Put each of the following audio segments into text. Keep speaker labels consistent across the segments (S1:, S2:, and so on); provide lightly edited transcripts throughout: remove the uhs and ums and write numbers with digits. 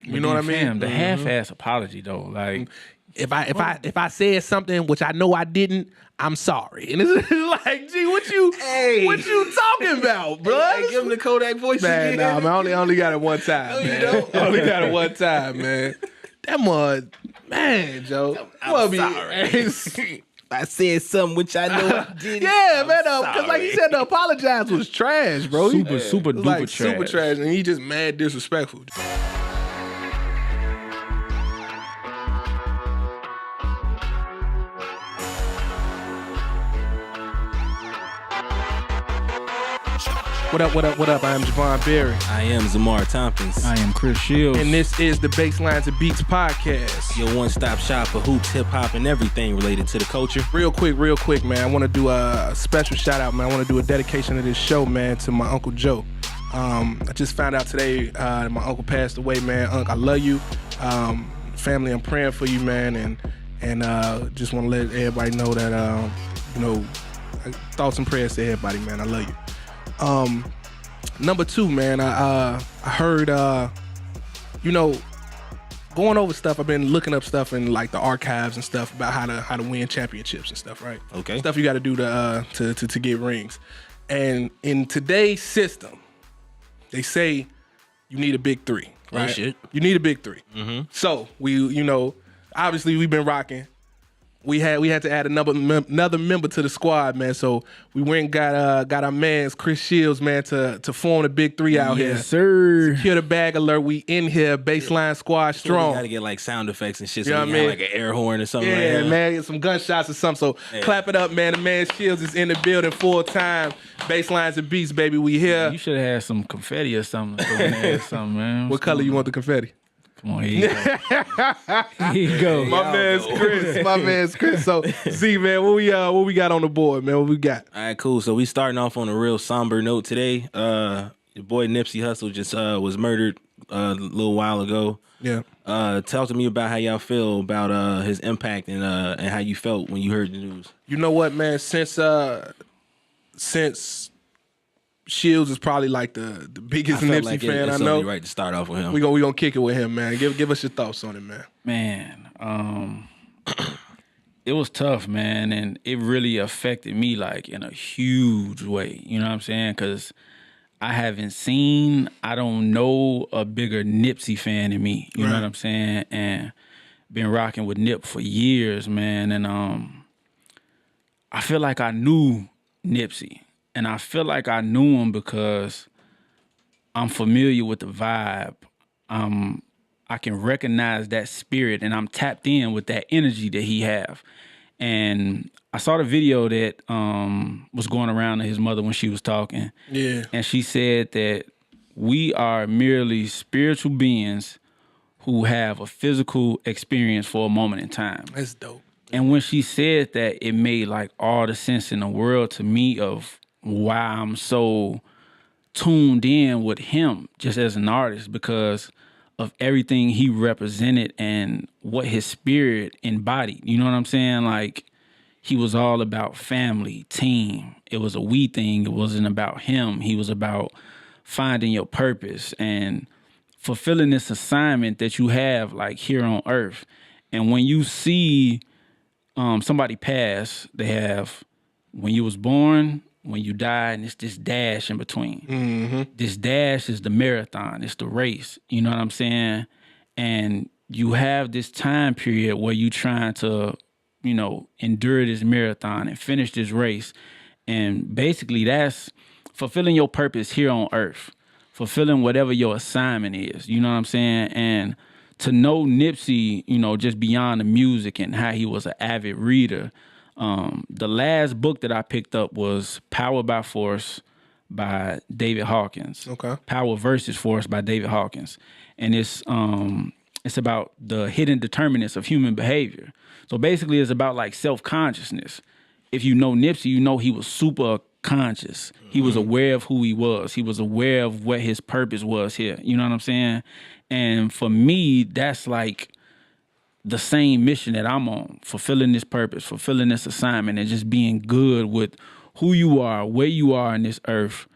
S1: You know what I mean?
S2: The half-ass apology though, like
S1: if I said something which I know I didn't, I'm sorry. And it's like, gee, what you talking about, bro?
S3: Hey, give him the Kodak voice
S1: man.
S3: again.
S1: Nah, man, I only got it one time, man.
S3: You don't?
S1: I only got it one time, man. That mud, man, Joe.
S3: I'm sorry. I said something which I know I didn't.
S1: Yeah, man, because like he said, the apologize was trash, bro.
S2: super duper
S1: like,
S2: trash.
S1: Super trash, and he just mad disrespectful. What up? I am Javon Berry.
S3: I am Zamar Tompkins.
S2: I am Chris Shields.
S1: And this is the Baselines and Beats podcast.
S3: Your one-stop shop for hoops, hip-hop, and everything related to the culture.
S1: Real quick, man. I want to do a special shout-out, man. I want to do a dedication of this show, man, to my Uncle Joe. I just found out today my uncle passed away, man. Unc, I love you. Family, I'm praying for you, man. And just want to let everybody know that, thoughts and prayers to everybody, man. I love you. Number two, man, I heard, going over stuff. I've been looking up stuff in like the archives and stuff about how to win championships and stuff, right?
S3: Okay.
S1: Stuff you got to do to get rings. And in today's system, they say you need a big three, right?
S3: Oh, shit.
S1: You need a big three.
S3: Mm-hmm.
S1: So obviously we've been rocking. We had to add another member to the squad, man. So we went and got our mans, Chris Shields, man, to form the big three out here.
S2: Yes, sir.
S1: Secure the bag alert. We in here, baseline squad strong.
S3: We gotta get like sound effects and shit. So
S1: You know
S3: we
S1: what I
S3: got
S1: mean?
S3: like an air horn or something.
S1: Yeah,
S3: like that.
S1: man, get some gunshots or something. So clap it up, man. The man Shields is in the building full time. Baselines and Beats, baby. We here.
S2: You should have had some confetti or something. Throw in there or something, man.
S1: What color you want the confetti?
S2: Come on, here you go.
S1: My man's Chris. So Z, man, what we got on the board, man? What we got?
S3: All right, cool. So we starting off on a real somber note today. Your boy Nipsey Hussle just was murdered a little while ago.
S1: Yeah.
S3: Talk to me about how y'all feel about his impact and how you felt when you heard the news.
S1: You know what, man? Since Shields is probably like the biggest Nipsey
S3: like
S1: fan
S3: it's
S1: I know.
S3: only right to start off with him.
S1: We gonna kick it with him, man. Give us your thoughts on it, man.
S2: Man, it was tough, man, and it really affected me like in a huge way. You know what I'm saying? Because I don't know a bigger Nipsey fan than me. You know what I'm saying? And been rocking with Nip for years, man. And I feel like I knew Nipsey. And I feel like I knew him because I'm familiar with the vibe. I can recognize that spirit, and I'm tapped in with that energy that he have. And I saw the video that was going around to his mother when she was talking.
S1: Yeah.
S2: And she said that we are merely spiritual beings who have a physical experience for a moment in time.
S1: That's dope.
S2: And when she said that, it made like all the sense in the world to me of why I'm so tuned in with him just as an artist, because of everything he represented and what his spirit embodied. You know what I'm saying? Like, he was all about family, team. It was a we thing. It wasn't about him. He was about finding your purpose and fulfilling this assignment that you have like here on earth. And when you see somebody pass, they have when you was born, when you die, and it's this dash in between.
S1: Mm-hmm.
S2: This dash is the marathon. It's the race. You know what I'm saying? And you have this time period where you trying to, endure this marathon and finish this race. And basically that's fulfilling your purpose here on earth, fulfilling whatever your assignment is. You know what I'm saying? And to know Nipsey, just beyond the music and how he was an avid reader, the last book that I picked up was Power by Force by David Hawkins.
S1: Okay.
S2: Power versus Force by David Hawkins. And it's about the hidden determinants of human behavior. So basically it's about like self-consciousness. If you know Nipsey, you know he was super conscious. He was aware of who he was. He was aware of what his purpose was here. You know what I'm saying? And for me, that's like the same mission that I'm on, fulfilling this purpose, fulfilling this assignment, and just being good with who you are, where you are in this earth,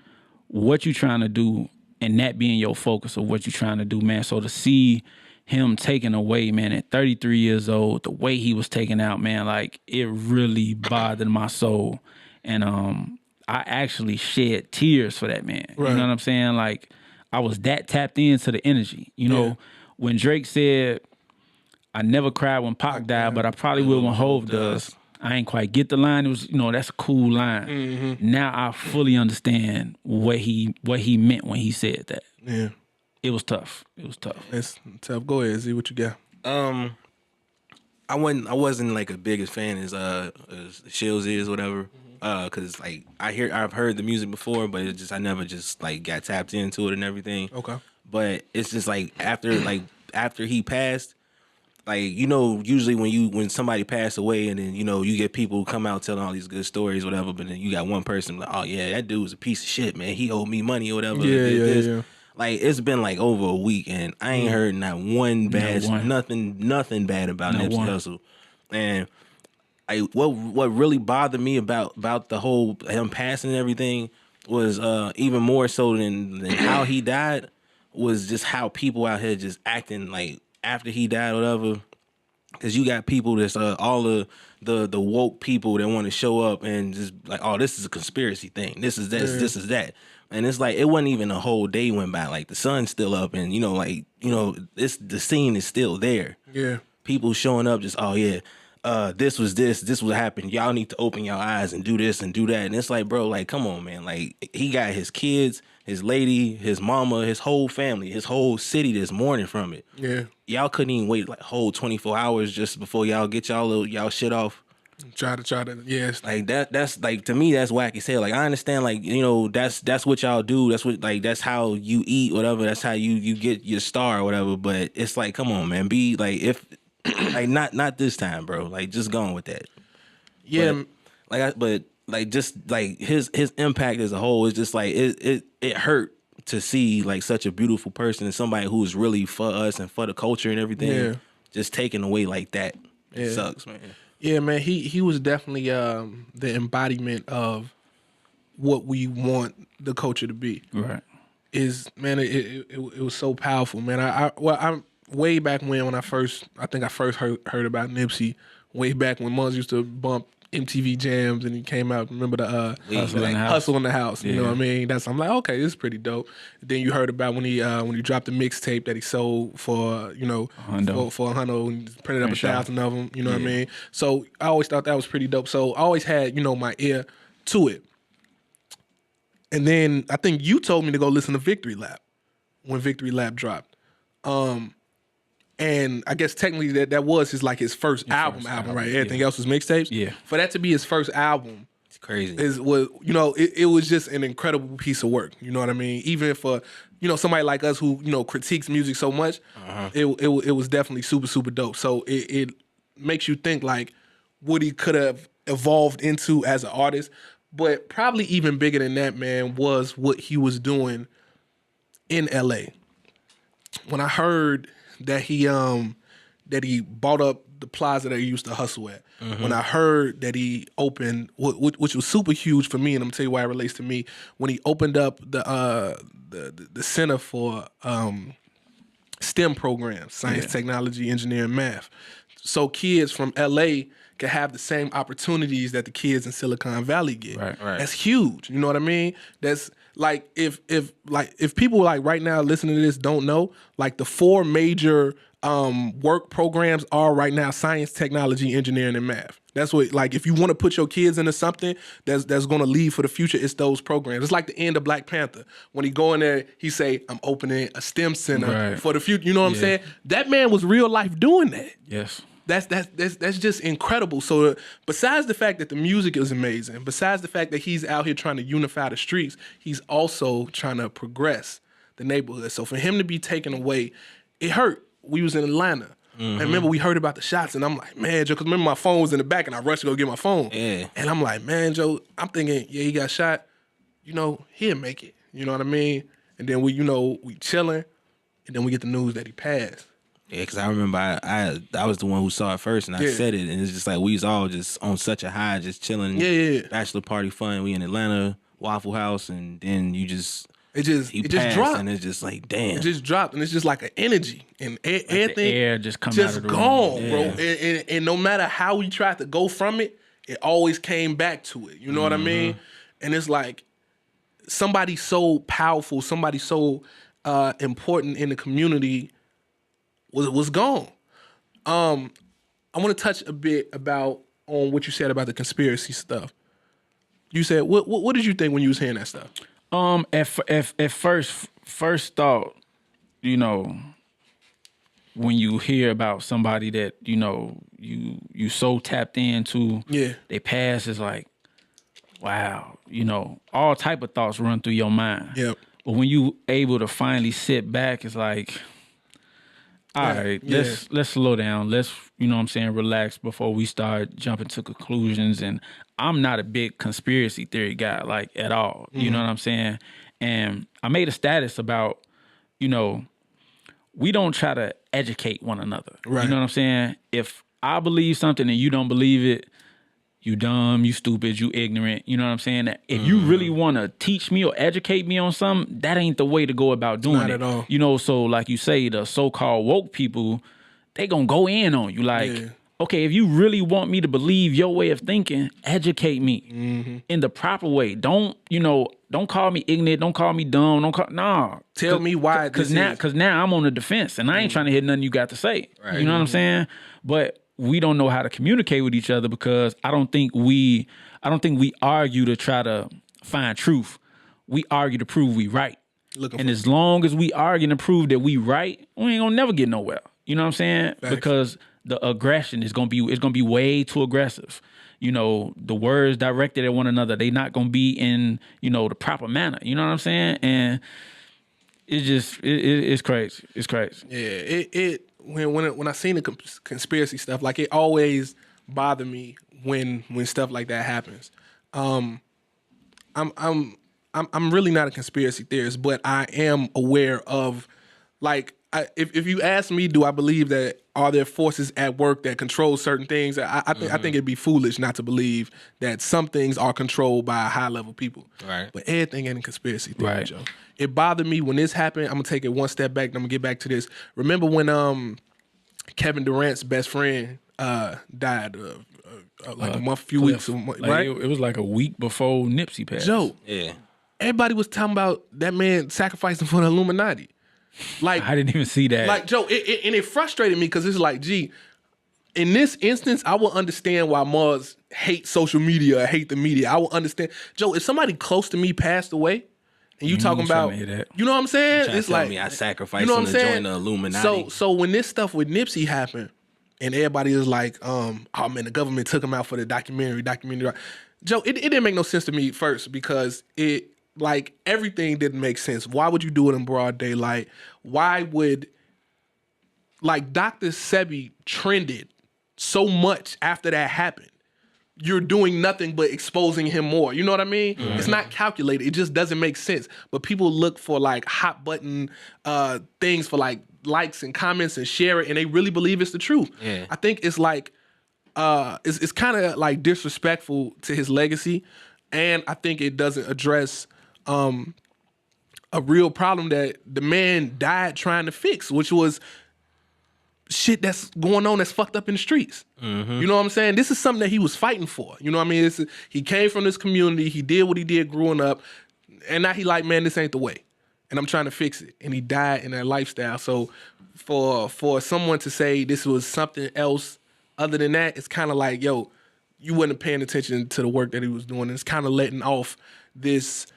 S2: what you trying to do, and that being your focus of what you're trying to do, man. So to see him taken away, man, at 33 years old, the way he was taken out, man, like it really bothered my soul. And I actually shed tears for that man.
S1: Right.
S2: You know what I'm saying? Like I was that tapped into the energy. You know, when Drake said, I never cried when Pac died, but I probably will when Hov does. I ain't quite get the line. It was, that's a cool line. Mm-hmm. Now I fully understand what he meant when he said that.
S1: Yeah.
S2: It was tough.
S1: It's tough. Go ahead, Z, what you got?
S3: I wasn't like a biggest fan as Shills is, whatever. Cause like I've heard the music before, but I never just like got tapped into it and everything.
S1: Okay.
S3: But it's just like after he passed, like, usually when somebody passed away and then, you get people who come out telling all these good stories, whatever, but then you got one person like, oh yeah, that dude was a piece of shit, man. He owed me money or whatever.
S1: Yeah.
S3: Like, it's been like over a week and I ain't heard not one bad, nothing bad about Nipsey Hussle. And what really bothered me about the whole him passing and everything was even more so than how he died was just how people out here just acting like after he died or whatever. Because you got people that's all the woke people that want to show up and just like, oh, this is a conspiracy thing. This is this, this is that. And it's like, it wasn't even a whole day went by. Like, the sun's still up and, the scene is still there.
S1: Yeah.
S3: People showing up just, oh, yeah, this was what happened. Y'all need to open your eyes and do this and do that. And it's like, bro, like, come on, man. Like, he got his kids, his lady, his mama, his whole family, his whole city that's mourning from it.
S1: Yeah.
S3: Y'all couldn't even wait like whole 24 hours just before y'all get y'all shit off.
S1: Try to, yes.
S3: Like that's like, to me, that's whack as hell. Like, I understand, like, that's what y'all do. That's what, like, that's how you eat, whatever. That's how you get your star or whatever. But it's like, come on, man. Be like, if like not this time, bro. Like, just going with that.
S1: Yeah.
S3: But just like his impact as a whole is just like it hurt to see like such a beautiful person and somebody who's really for us and for the culture and everything just taken away like that. It sucks, man.
S1: Yeah, man, he was definitely the embodiment of what we want the culture to be.
S2: Right.
S1: It was so powerful, man. I'm way back when I first heard about Nipsey, way back when Mons used to bump MTV Jams and he came out. Remember the Hustle in the House. You know what I mean? I'm like, okay, this is pretty dope. Then you heard about when he dropped the mixtape that he sold for for $100 and printed up 1,000 of them. You know what I mean? So I always thought that was pretty dope. So I always had my ear to it. And then I think you told me to go listen to Victory Lap when Victory Lap dropped. And I guess technically that was his first album, right? Everything else was mixtapes.
S2: Yeah.
S1: For that to be his first album,
S3: it's crazy.
S1: It was just an incredible piece of work. You know what I mean? Even for somebody like us who critiques music so much, it was definitely super, super dope. So it makes you think like what he could have evolved into as an artist, but probably even bigger than that, man, was what he was doing in LA. When I heard that he bought up the plaza that he used to hustle at. Mm-hmm. When I heard that he opened, which was super huge for me, and I'm gonna tell you why it relates to me. When he opened up the center for STEM programs, science, technology, engineering, math, so kids from LA can have the same opportunities that the kids in Silicon Valley get.
S2: Right.
S1: That's huge. You know what I mean? That's like if people like right now listening to this don't know, like the 4 major work programs are right now science, technology, engineering, and math. That's what, like, if you want to put your kids into something that's going to lead for the future, it's those programs. It's like the end of Black Panther. When he go in there, he say, I'm opening a STEM center for the future. You know what I'm saying? That man was real life doing that.
S2: Yes.
S1: That's just incredible. So besides the fact that the music is amazing, besides the fact that he's out here trying to unify the streets, he's also trying to progress the neighborhood. So for him to be taken away, it hurt. We was in Atlanta. Mm-hmm. And remember, we heard about the shots, and I'm like, man, Joe, because remember my phone was in the back, and I rushed to go get my phone.
S3: Yeah.
S1: And I'm like, man, Joe, I'm thinking, yeah, he got shot. He'll make it. You know what I mean? And then we chilling, and then we get the news that he passed.
S3: Yeah, because I remember I was the one who saw it first, and I said it, and it's just like we was all just on such a high, just chilling.
S1: Yeah.
S3: Bachelor party fun. We in Atlanta, Waffle House, and then you just
S1: It just dropped,
S3: and it's just like damn.
S1: It just dropped, and it's just like an energy, and everything
S2: the air just come
S1: just
S2: out of the
S1: gone,
S2: room.
S1: bro. And no matter how we tried to go from it, it always came back to it. You know what I mean? And it's like somebody so powerful, somebody so important in the community was gone. I want to touch a bit on what you said about the conspiracy stuff. You said what did you think when you was hearing that stuff?
S2: At first thought, you know, when you hear about somebody that, you know, you so tapped into they past, is like, wow, you know, all type of thoughts run through your mind.
S1: Yep.
S2: But when you able to finally sit back, it's like, all right, let's slow down. Let's, you know what I'm saying, relax before we start jumping to conclusions. And I'm not a big conspiracy theory guy, like, at all. You know what I'm saying? And I made a status about, you know, we don't try to educate one another.
S1: Right.
S2: You know what I'm saying? If I believe something and you don't believe it, you dumb, you stupid, you ignorant. You know what I'm saying? If you really want to teach me or educate me on something, that ain't the way to go about doing it.
S1: Not at all.
S2: You know, so like you say, the so-called woke people, they gonna go in on you. Like, okay, if you really want me to believe your way of thinking, educate me in the proper way. Don't call me ignorant. Don't call me dumb.
S1: Tell me why.
S2: Because now I'm on the defense and I ain't trying to hear nothing you got to say. Right. You know what I'm saying? But we don't know how to communicate with each other because I don't think we argue to try to find truth. We argue to prove we right. As long as we argue to prove that we right, we ain't gonna never get nowhere. You know what I'm saying?
S1: Facts.
S2: Because the aggression is gonna be way too aggressive. You know, the words directed at one another, they not gonna be in, you know, the proper manner. You know what I'm saying? And it's crazy. It's crazy.
S1: Yeah, when I seen the conspiracy stuff, like, it always bothered me when stuff like that happens. I'm really not a conspiracy theorist, but I am aware of, like, if you ask me, do I believe that are there forces at work that control certain things? I think it'd be foolish not to believe that some things are controlled by high level people. Right. But everything ain't a conspiracy theory, Joe. It bothered me when this happened. I'm gonna take it one step back, and I'm gonna get back to this. Remember when Kevin Durant's best friend died like a few weeks, right?
S2: It was like a week before Nipsey passed.
S1: Joe, everybody was talking about that man sacrificing for the Illuminati. Like,
S2: I didn't even see that.
S1: Like, Joe, it frustrated me because it's like, gee, in this instance, I will understand why Mars hate social media or hate the media. I will understand. Joe, if somebody close to me passed away, and you talking about, you know what I'm saying? It's like,
S3: me I sacrificed to join the Illuminati.
S1: So when this stuff with Nipsey happened, and everybody is like, oh man, the government took him out for the documentary. Joe, it didn't make no sense to me first because like, everything didn't make sense. Why would you do it in broad daylight? Why would, like, Dr. Sebi trended so much after that happened? You're doing nothing but exposing him more. You know what I mean? Mm-hmm. It's not calculated. It just doesn't make sense. But people look for, like, hot button things for, like, likes and comments and share it, and they really believe it's the truth. Yeah. I think it's like, it's kind of, like, disrespectful to his legacy, and I think it doesn't address a real problem that the man died trying to fix, which was shit that's going on that's fucked up in the streets. Mm-hmm. You know what I'm saying? This is something that he was fighting for. You know what I mean? He came from this community. He did what he did growing up. And now he like, man, this ain't the way. And I'm trying to fix it. And he died in that lifestyle. So for someone to say this was something else other than that, it's kind of like, yo, you wasn't paying attention to the work that he was doing. And it's kind of letting off this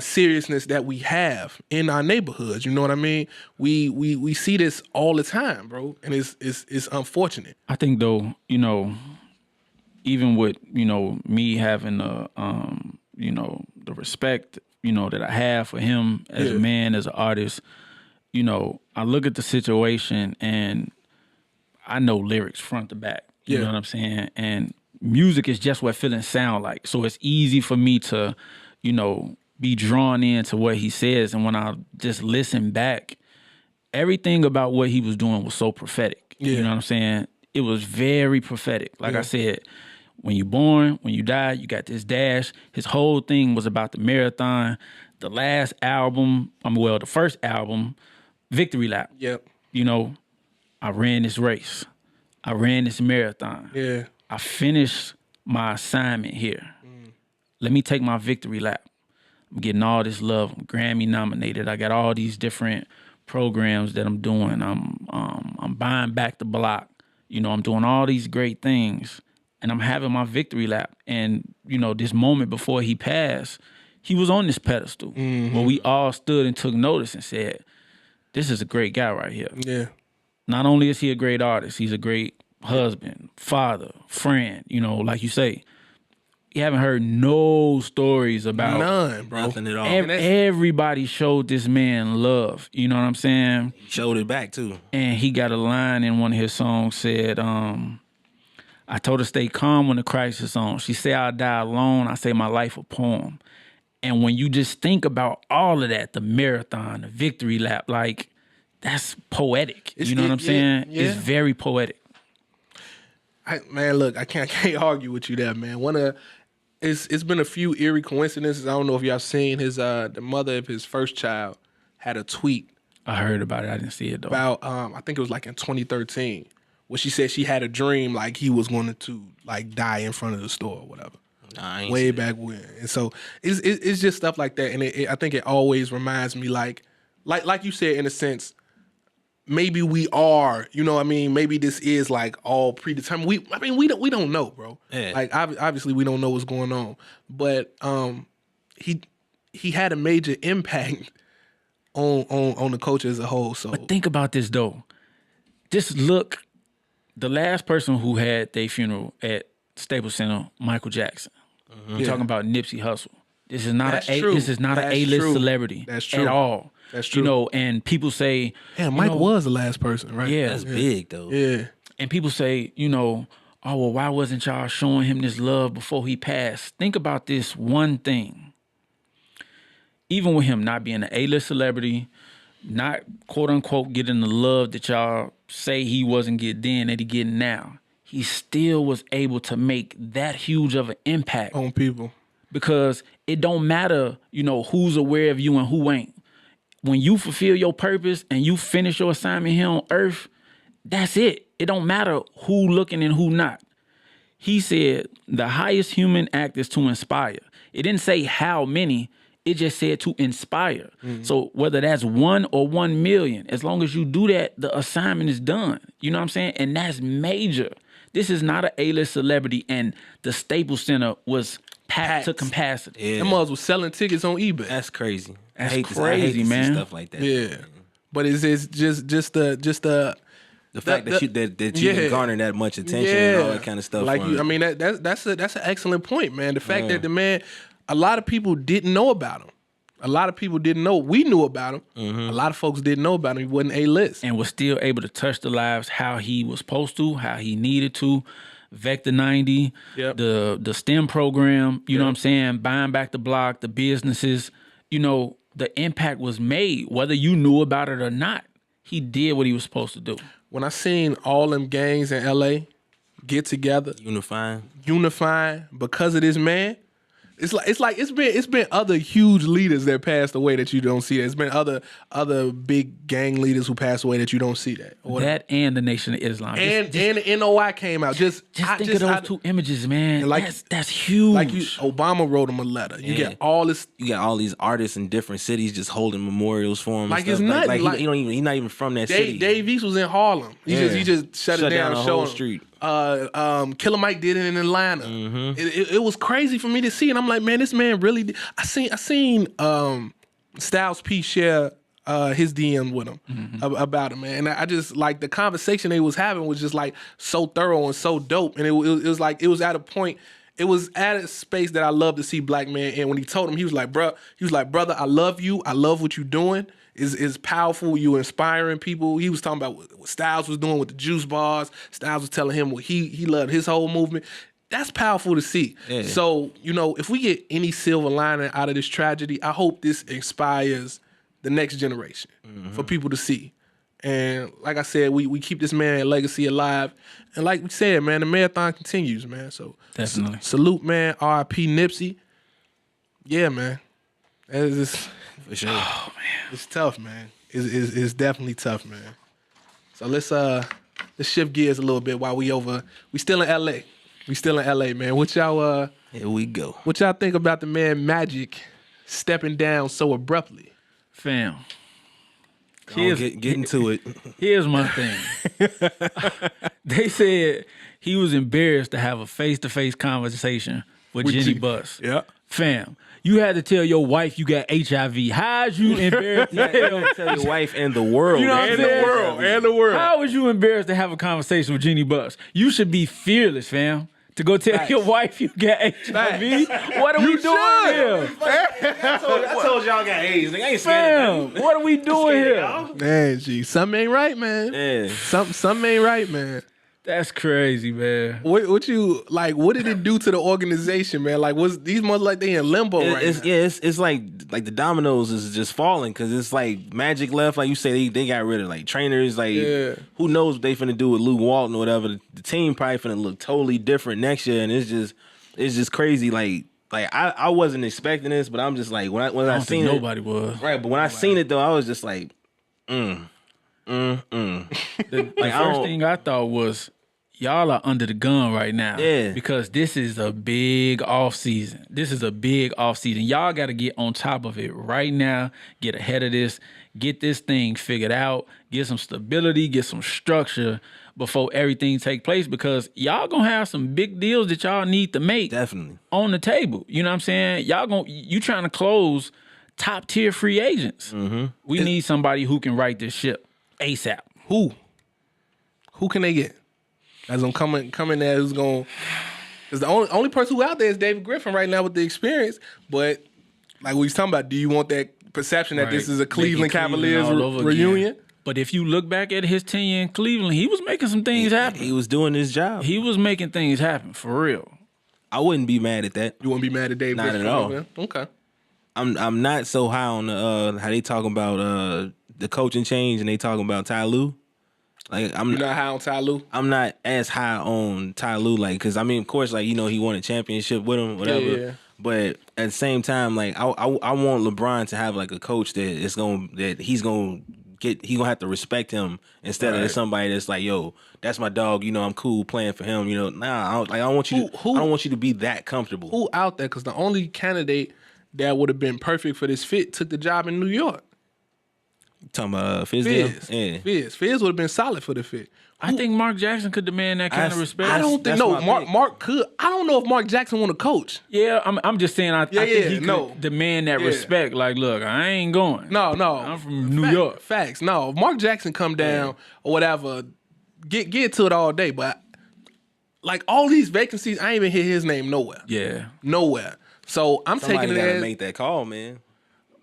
S1: seriousness that we have in our neighborhoods. You know what I mean? We see this all the time, bro, and it's unfortunate.
S2: I think though, you know, even with, you know, me having the you know, the respect, you know, that I have for him as a man, as an artist, you know, I look at the situation and I know lyrics front to back. You know what I'm saying? And music is just what feelings sound like. So it's easy for me to, you know, be drawn into what he says. And when I just listen back, everything about what he was doing was so prophetic. You know what I'm saying? It was very prophetic. Like I said, when you're born, when you die, you got this dash. His whole thing was about the marathon, the last album, the first album, Victory Lap.
S1: Yep.
S2: You know, I ran this race. I ran this marathon.
S1: Yeah.
S2: I finished my assignment here. Let me take my victory lap. I'm getting all this love. I'm Grammy nominated. I got all these different programs that I'm doing. I'm buying back the block. You know, I'm doing all these great things, and I'm having my victory lap. And you know, this moment before he passed, he was on this pedestal where we all stood and took notice and said, "This is a great guy right here."
S1: Yeah.
S2: Not only is he a great artist, he's a great husband, father, friend. You know, like you say. You haven't heard no stories about
S1: none, bro.
S3: Nothing at all.
S2: Everybody showed this man love. You know what I'm saying?
S3: He showed it back too.
S2: And he got a line in one of his songs said, I told her stay calm when the crisis on. She say I'll die alone. I say my life a poem. And when you just think about all of that, the marathon, the victory lap, like that's poetic. You know what I'm saying?
S1: Yeah.
S2: It's very poetic.
S1: Man, look, I can't argue with you there, man. It's been a few eerie coincidences. I don't know if y'all seen his the mother of his first child had a tweet.
S2: I heard about it. I didn't see it though.
S1: About I think it was like in 2013, where she said she had a dream like he was going to like die in front of the store or whatever. Way back when. And so it's just stuff like that, and I think it always reminds me like you said, in a sense. Maybe we are, you know what I mean? Maybe this is like all predetermined. We don't know, bro.
S3: Yeah.
S1: Like obviously we don't know what's going on. But he had a major impact on the culture as a whole. So
S2: But think about this though. Just look, the last person who had their funeral at Staples Center, Michael Jackson. We're talking about Nipsey Hussle. This is not an A-list celebrity.
S1: That's true.
S2: At all.
S1: That's true.
S2: You know, and people say,
S1: yeah, Mike was the last person, right?
S2: Yeah.
S3: That's big though.
S1: Yeah.
S2: And people say, you know, oh, well, why wasn't y'all showing him this love before he passed? Think about this one thing. Even with him not being an A-list celebrity, not quote unquote getting the love that y'all say he wasn't getting then that he getting now, he still was able to make that huge of an impact
S1: on people.
S2: Because it don't matter, you know, who's aware of you and who ain't. When you fulfill your purpose and you finish your assignment here on earth, that's it. It don't matter who looking and who not. He said the highest human act is to inspire. It didn't say how many. It just said to inspire. So whether that's 1 or 1 million, as long as you do that, the assignment is done. You know what I'm saying? And that's major. This is not an A-list celebrity, and the Staples Center was packed to capacity.
S1: Yeah. Them was selling tickets on eBay.
S3: That's crazy.
S2: That's
S3: I hate to
S2: man.
S3: see stuff like that.
S1: Yeah, but it's just the
S3: fact that you can garner that much attention and all that kind of stuff.
S1: Like I mean, that's an excellent point, man. The fact that the man, a lot of people didn't know about him. A lot of people didn't know. We knew about him. A lot of folks didn't know about him. He wasn't A-list,
S2: and was still able to touch the lives how he was supposed to, how he needed to. Vector 90, the STEM program, you know what I'm saying? Buying back the block, the businesses, you know, the impact was made, whether you knew about it or not. He did what he was supposed to do.
S1: When I seen all them gangs in LA get together, unifying because of this man, it's been other huge leaders that passed away that you don't see. There's been other big gang leaders who passed away that you don't see that.
S2: That and the Nation of Islam.
S1: And the NOI came out. Just
S2: think of those two images, man. Like, that's huge.
S1: Like Obama wrote him a letter. You get all this.
S3: You got all these artists in different cities just holding memorials for him.
S1: Like it's nothing.
S3: Like he's not even from that city.
S1: Dave East was in Harlem. He just shut it down
S3: the whole street.
S1: Killer Mike did it in Atlanta. It was crazy for me to see, and I'm like, man, this man really did. I seen Styles P share his DM with him about him, man. And I just like the conversation they was having was just like so thorough and so dope, and it was like it was at a point. It was at a space that I love to see black men. And when he told him, he was like, brother, I love you. I love what you're doing. Is powerful. You inspiring people. He was talking about what Styles was doing with the juice bars. Styles was telling him what he loved his whole movement. That's powerful to see. Yeah. So, you know, if we get any silver lining out of this tragedy, I hope this inspires the next generation for people to see. And like I said, we keep this man legacy alive. And like we said, man, the marathon continues, man. So
S2: definitely.
S1: Salute, man. R.I.P. Nipsey. Yeah, man.
S3: For sure.
S1: Oh man, it's tough, man. It's definitely tough, man. So let's shift gears a little bit while we still in LA. We still in LA, man. What y'all
S3: Here we go.
S1: What y'all think about the man Magic stepping down so abruptly?
S2: Fam.
S3: Get into it.
S2: Here's my thing. They said he was embarrassed to have a face-to-face conversation with Jenny Buss.
S1: Yeah.
S2: Fam, you had to tell your wife you got HIV. How's you embarrassed to
S3: Tell your wife and the world.
S2: You know what I'm saying?
S1: And the world.
S2: How was you embarrassed to have a conversation with Jenny Buss? You should be fearless, fam. To go tell your wife you got HIV. What are we doing here?
S3: I told y'all I got AIDS. Nigga, I ain't scared
S2: Fam,
S3: of that.
S2: what are we doing here?
S1: Man, gee, something ain't right, man.
S3: Yeah.
S1: Something ain't right, man.
S2: That's crazy, man.
S1: What you like? What did it do to the organization, man? Like, was these mother like they in limbo right now?
S3: It's like the dominoes is just falling because it's like Magic left, like you say they got rid of like trainers, like who knows what they finna do with Luke Walton or whatever. The team probably finna look totally different next year, and it's just crazy. Like I wasn't expecting this, but I'm just like when I seen it,
S2: nobody was
S3: right. But when I seen it though, I was just like,
S2: The first thing I thought was, y'all are under the gun right now.
S3: Yeah.
S2: Because this is a big off season. Y'all got to get on top of it right now. Get ahead of this. Get this thing figured out. Get some stability. Get some structure before everything take place. Because y'all gonna have some big deals that y'all need to make.
S3: definitely.
S2: On the table. You know what I'm saying? You trying to close top tier free agents.
S3: Mm-hmm.
S2: We need somebody who can right this ship ASAP.
S1: Who can they get? That's gonna come in there. Who's gonna? Because the only person who out there is David Griffin right now with the experience. But like we was talking about, do you want that perception that this is a Cleveland Cavaliers reunion?
S2: Again. But if you look back at his tenure in Cleveland, he was making some things happen.
S3: He was doing his job.
S2: He was making things happen for real.
S3: I wouldn't be mad at that.
S1: You wouldn't be mad at David
S3: Not
S1: Griffin?
S3: at all.
S1: Man? Okay.
S3: I'm not so high on the how they talking about the coaching change and they talking about Ty Lue. Like
S1: You're not high on Ty Lue?
S3: I'm not as high on Ty Lue, like, because I mean, of course, like, you know, he won a championship with him, whatever.
S1: Yeah.
S3: But at the same time, like, I want LeBron to have like a coach he's gonna have to respect him instead of somebody that's like, yo, that's my dog, you know, I'm cool playing for him, you know. Nah, I don't want you to be that comfortable.
S1: Who out there? Because the only candidate that would have been perfect for this fit took the job in New York.
S3: Talking about Fizz. Yeah.
S1: Fizz would have been solid for the fit.
S2: I think Mark Jackson could demand that kind of respect.
S1: I don't think Mark could. I don't know if Mark Jackson want to coach.
S2: Yeah, I'm just saying. I think he could demand that respect. Like, look, I ain't going.
S1: No,
S2: I'm from New York.
S1: Facts. No, if Mark Jackson come down or whatever, get to it all day. But like all these vacancies, I ain't even hear his name nowhere.
S2: Yeah,
S1: nowhere. So I'm
S3: Somebody
S1: taking it as
S3: make that call, man.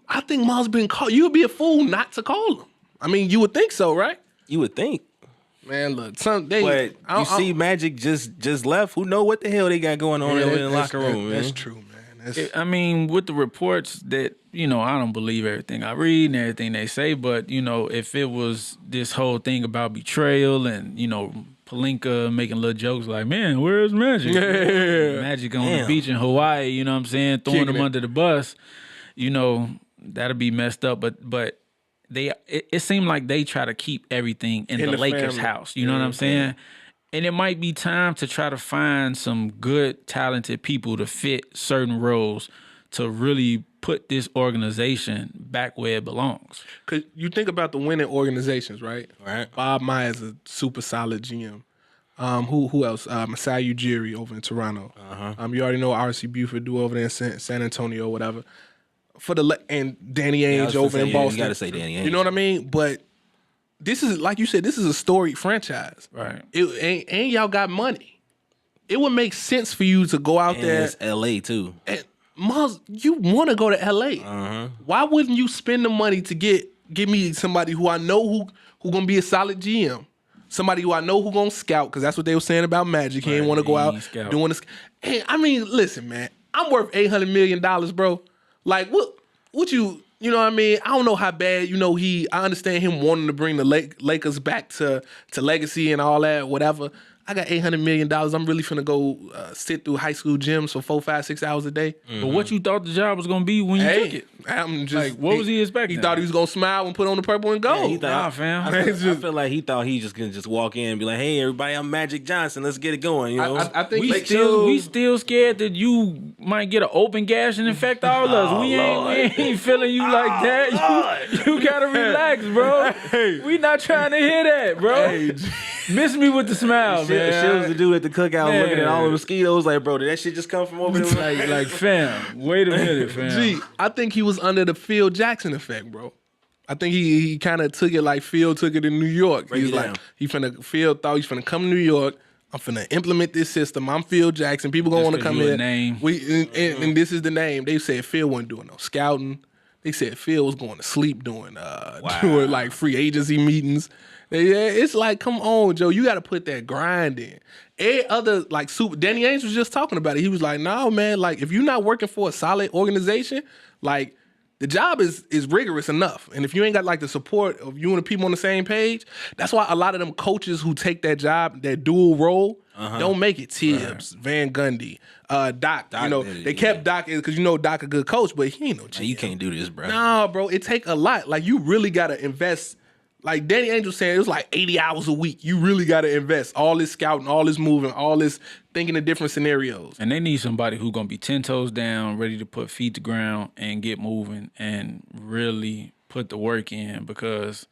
S1: I think Miles been called. You would be a fool not to call him. I mean, you would think so, right?
S3: You would think.
S1: Man, look,
S3: see Magic just left. Who know what the hell they got going on in the locker room, man?
S1: That's true, man.
S2: I mean, with the reports that, you know, I don't believe everything I read and everything they say, but, you know, if it was this whole thing about betrayal and, you know, Pelinka making little jokes like, man, where's Magic?
S1: Yeah.
S2: Magic on the beach in Hawaii, you know what I'm saying? Throwing him under the bus, you know, that'd be messed up. But it seemed like they try to keep everything in the Lakers' house. You know what I'm saying? And it might be time to try to find some good, talented people to fit certain roles to really put this organization back where it belongs.
S1: Because you think about the winning organizations, right?
S3: Right.
S1: Bob Myers is a super solid GM. Who else? Masai Ujiri over in Toronto. You already know R.C. Buford do over there in San Antonio, whatever. And Danny Ainge over in Boston.
S3: You got to say Danny Ainge.
S1: You know what I mean? But this is, like you said, this is a storied franchise.
S2: Right.
S1: And y'all got money. It would make sense for you to go out there.
S3: It's L.A. too.
S1: And Miles, you want to go to L.A. Why wouldn't you spend the money to give me somebody who I know who gonna be a solid GM? Somebody who I know who gonna scout, because that's what they were saying about Magic. He didn't want to go out doing this. Hey, I mean, listen, man, I'm worth $800 million, bro. Like, what you know what I mean? I don't know how bad, you know, I understand him wanting to bring the Lakers back to legacy and all that, whatever. I got $800 million. I'm really finna go sit through high school gyms for 4, 5, 6 hours a day.
S2: But what you thought the job was gonna be when you took it?
S1: I'm just
S2: like, what was he expecting?
S1: He thought he was gonna smile and put on the purple and gold.
S3: He thought,
S2: fam.
S3: I feel like he thought he just gonna walk in and be like, "Hey, everybody, I'm Magic Johnson. Let's get it going." You know,
S1: I think
S2: we still scared that you might get an open gash and infect all of us. We ain't feeling you like that. You gotta relax, bro. We not trying to hear that, bro. Miss me with the smile, man.
S3: She was the dude at the cookout looking at all the mosquitoes like, bro, did that shit just come from over there?
S2: like, fam, wait a minute, fam.
S1: I think he was under the Phil Jackson effect, bro. I think he kind of took it like Phil took it in New York. He was like, Phil thought he's finna come to New York. I'm finna implement this system. I'm Phil Jackson. People gonna want to come in.
S2: Name.
S1: And this is the name. They said Phil wasn't doing no scouting. They said Phil was going to sleep doing like free agency meetings. Yeah, it's like, come on, Joe, you got to put that grind in. Danny Ainge was just talking about it. He was like, no, man, like if you're not working for a solid organization, like the job is rigorous enough. And if you ain't got like the support of you and the people on the same page, that's why a lot of them coaches who take that job, that dual role, don't make it. Tibbs, Van Gundy, Doc. They kept Doc because Doc a good coach, but he ain't no GM.
S3: You can't do this, bro.
S1: Nah, bro, it take a lot. Like you really got to invest. Like Danny Ainge was saying, it was like 80 hours a week. You really got to invest all this scouting, all this moving, all this thinking of different scenarios.
S2: And they need somebody who's going to be 10 toes down, ready to put feet to ground and get moving and really put the work in because,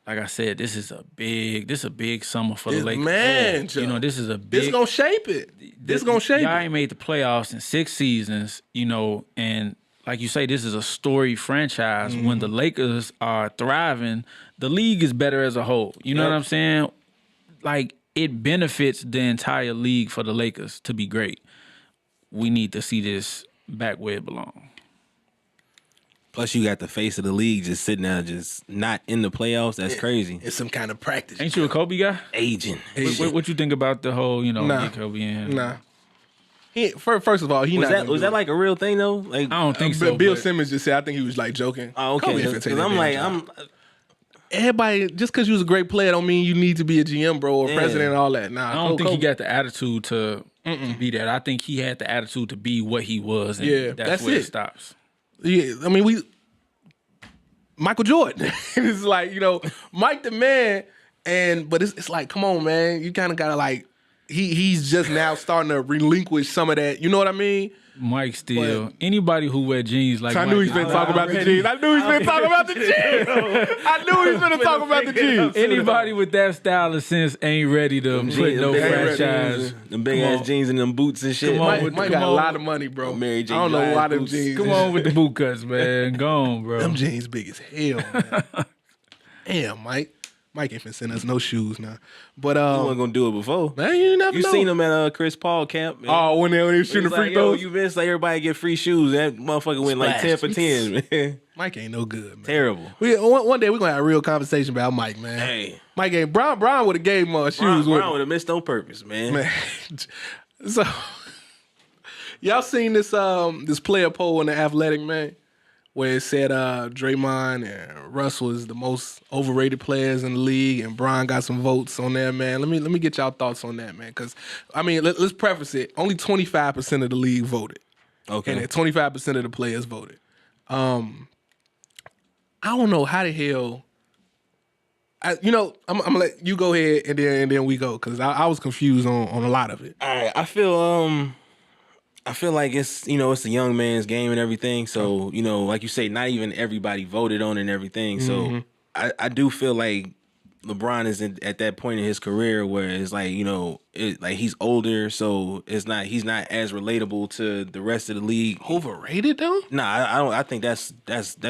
S2: like I said, this is a big summer for the Lakers.
S1: Man, Joe,
S2: this is a big...
S1: This going to shape it. This going to shape it.
S2: Y'all ain't made the playoffs in 6 seasons, and like you say, this is a storied franchise. Mm-hmm. When the Lakers are thriving, the league is better as a whole. You know what I'm saying? Like, it benefits the entire league for the Lakers to be great. We need to see this back where it belongs.
S3: Plus, you got the face of the league just sitting there, just not in the playoffs. That's crazy.
S1: It's some kind of practice.
S2: Ain't you a Kobe guy?
S3: Aging.
S2: What you think about the whole, Kobe in?
S1: Nah. First of all,
S3: was that like a real thing though? Like
S2: I don't think so.
S1: Bill Simmons just said I think he was like joking.
S3: Oh, okay. Because
S1: everybody just because you was a great player don't mean you need to be a GM, bro, or president and all that. Nah,
S2: I don't think he got the attitude to be that. I think he had the attitude to be what he was. And that's where it stops.
S1: Yeah, I mean Michael Jordan. It's like Mike the man, but it's like come on, man, you kind of gotta like. He's just now starting to relinquish some of that. You know what I mean?
S2: Mike still. Anybody who wear jeans like
S1: I knew he's been talking about the jeans. I knew he's been talking about the jeans.
S2: Anybody with that style of sense ain't ready to put no franchise.
S3: Them big ass jeans and them boots and shit.
S1: Mike got a lot of money, bro.
S3: Mary J.
S1: I don't know why them jeans.
S2: Come on with the boot cuts, man. Go on, bro.
S1: Them jeans big as hell, man. Damn, Mike. Mike ain't finna send us no shoes now. But
S3: he wasn't gonna do it before.
S1: Man, you never know.
S3: You seen him at Chris Paul camp. Man.
S1: Oh, when they were shooting the free throws.
S3: You missed like everybody get free shoes. That motherfucker went like 10 for 10, man.
S1: Mike ain't no good, man.
S3: Terrible.
S1: One day we're gonna have a real conversation about Mike, man.
S3: Hey.
S1: Mike ain't Brown would have gave him shoes.
S3: Brown would have missed on purpose, man.
S1: So y'all seen this player poll in the Athletic, man? Where it said Draymond and Russ was the most overrated players in the league, and Bron got some votes on there, man. Let me get y'all thoughts on that, man. Because I mean, let's preface it. Only 25% of the league voted.
S3: Okay.
S1: And 25% of the players voted. I don't know how the hell. I'm gonna let you go ahead and then we go because I was confused on a lot of it.
S3: All right, I feel like it's it's a young man's game and everything. So like you say, not even everybody voted on it and everything. So I do feel like LeBron is at that point in his career where it's like like he's older, so he's not as relatable to the rest of the league.
S1: Overrated though?
S3: Nah, I don't. I think that's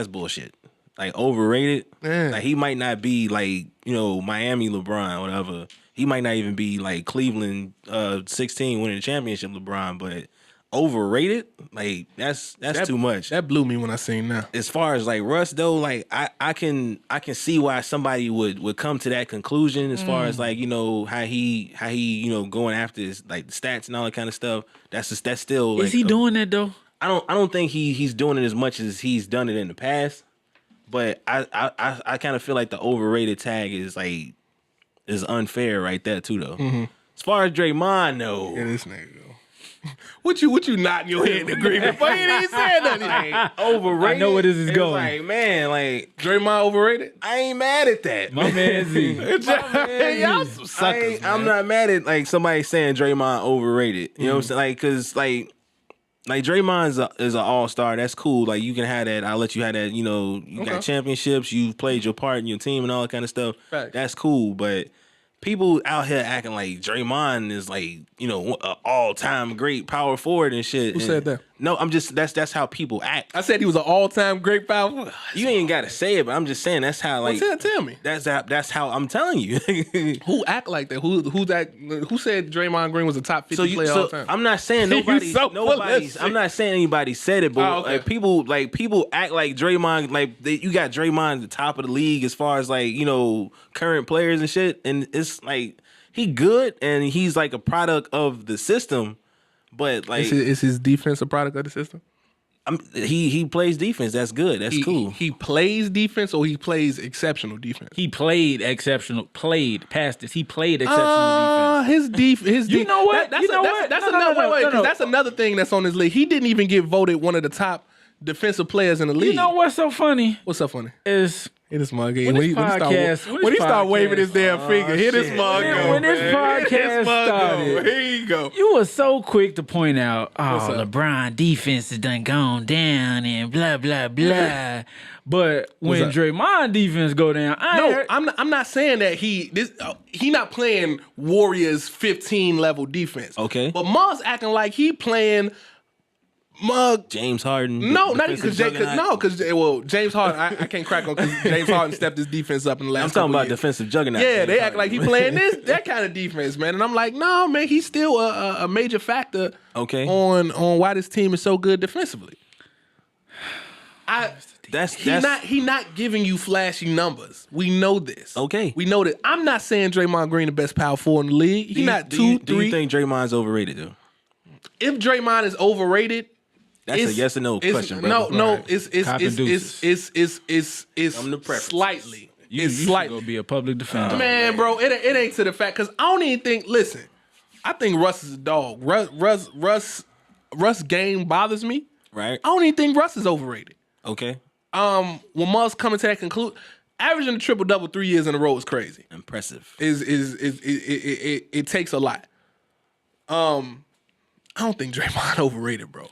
S3: bullshit. Like overrated.
S1: Man.
S3: Like he might not be like Miami LeBron, whatever. He might not even be like Cleveland 16 winning the championship LeBron, but overrated, like that's too much.
S1: That blew me when I seen that.
S3: As far as like Russ though, like I can see why somebody would come to that conclusion as far as like how he going after his like the stats and all that kind of stuff. That's still like,
S2: is he doing that though?
S3: I don't think he's doing it as much as he's done it in the past. But I kind of feel like the overrated tag is unfair right there too though. As far as Draymond, no.
S1: Yeah, this nigga. What you nodding your head in agreement? But he didn't say nothing.
S3: Like, overrated.
S2: I know where this is going.
S3: Like, man, like
S1: Draymond overrated?
S3: I ain't mad at that.
S2: My man Z.
S1: Y'all some suckers,
S3: I'm not mad at like somebody saying Draymond overrated. You know what I'm saying? Like, cause like Draymond is an all-star. That's cool. Like you can have that. I'll let you have that. You know, you got championships. You've played your part in your team and all that kind of stuff.
S1: Right.
S3: That's cool. But people out here acting like Draymond is like, you know, an all-time great power forward and shit.
S1: Who said that?
S3: No, I'm just that's how people act.
S1: I said he was an all-time great power forward.
S3: You ain't got to say it, but I'm just saying that's how like
S1: tell me.
S3: That's how I'm telling you.
S1: Who act like that? Who said Draymond Green was a top 50 player all the time?
S3: I'm not saying nobody's I'm not saying anybody said it, but like people act like Draymond, like you got Draymond at the top of the league as far as like, you know, current players and shit, and it's like he good and he's like a product of the system, but like
S1: is his defense a product of the system?
S3: He plays defense. That's good. That's cool.
S1: He plays defense or he plays exceptional defense?
S2: He played exceptional. Past this. He played exceptional defense.
S1: His
S2: you know what?
S1: That's another thing that's on his league. He didn't even get voted one of the top defensive players in the league.
S2: You know what's so funny?
S1: What's so funny?
S2: Is
S1: hit his mug. When
S2: he
S1: start waving his damn finger, hit his mug.
S2: When this podcast started,
S1: here you go.
S2: You were so quick to point out, LeBron defense has done gone down and blah blah blah. But when Draymond defense go down,
S1: I'm not saying that he not playing Warriors 15 level defense.
S3: Okay,
S1: but Mug's acting like he playing.
S3: James Harden.
S1: No, not because James Harden. I can't crack on because James Harden stepped his defense up in the last.
S3: I'm talking about defensive juggernaut.
S1: Yeah, they act like he playing that kind of defense, man. And I'm like, no, man, he's still a major factor.
S3: Okay.
S1: On why this team is so good defensively. He not giving you flashy numbers. We know this.
S3: Okay.
S1: We know that. I'm not saying Draymond Green the best power forward in the league. He's not 2-3.
S3: Do you think Draymond's overrated though?
S1: If Draymond is overrated.
S3: That's a yes or no question,
S1: brother. No, it's slightly.
S2: You
S1: slightly.
S2: go be a public defender.
S1: Man, bro, it ain't to the fact because I don't even think. Listen, I think Russ is a dog. Russ game bothers me.
S3: Right.
S1: I don't even think Russ is overrated.
S3: Okay.
S1: When Muzz coming to that conclusion, averaging a triple double 3 years in a row is crazy.
S3: Impressive.
S1: It takes a lot. I don't think Draymond overrated, bro.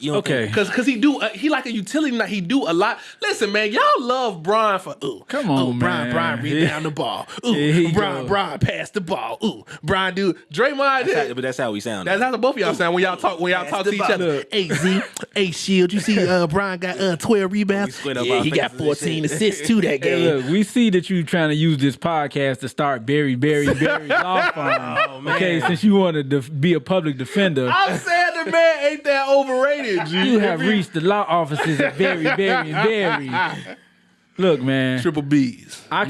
S2: Okay,
S1: because he like a utility. He do a lot. Listen, man, y'all love Bron for
S2: come on, man.
S1: Bron rebound the ball. Bron pass the ball. Bron do Draymond.
S3: But that's how we sound.
S1: That's how both of y'all sound when y'all talk to each other. Hey Z, hey Shield, you see Bron got 12 rebounds. Yeah, he got 14 assists too that game.
S2: Hey, look, we see that you trying to use this podcast to start Barry law firm. Okay, since you wanted to be a public defender.
S1: I'm saying the man ain't that overrated.
S2: You have reached the law offices of Barry. Look, man.
S1: Triple B's.
S2: I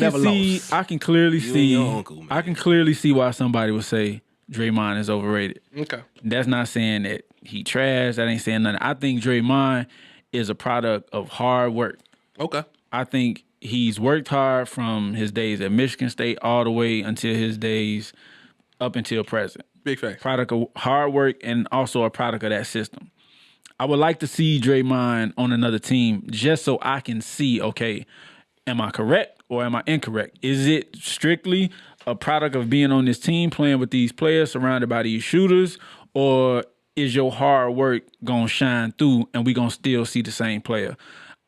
S2: can clearly see why somebody would say Draymond is overrated.
S1: Okay.
S2: That's not saying that he trash. That ain't saying nothing. I think Draymond is a product of hard work.
S1: Okay.
S2: I think he's worked hard from his days at Michigan State all the way until his days up until present.
S1: Big fact.
S2: Product of hard work and also a product of that system. I would like to see Draymond on another team just so I can see, okay, am I correct or am I incorrect? Is it strictly a product of being on this team, playing with these players, surrounded by these shooters, or is your hard work going to shine through and we going to still see the same player?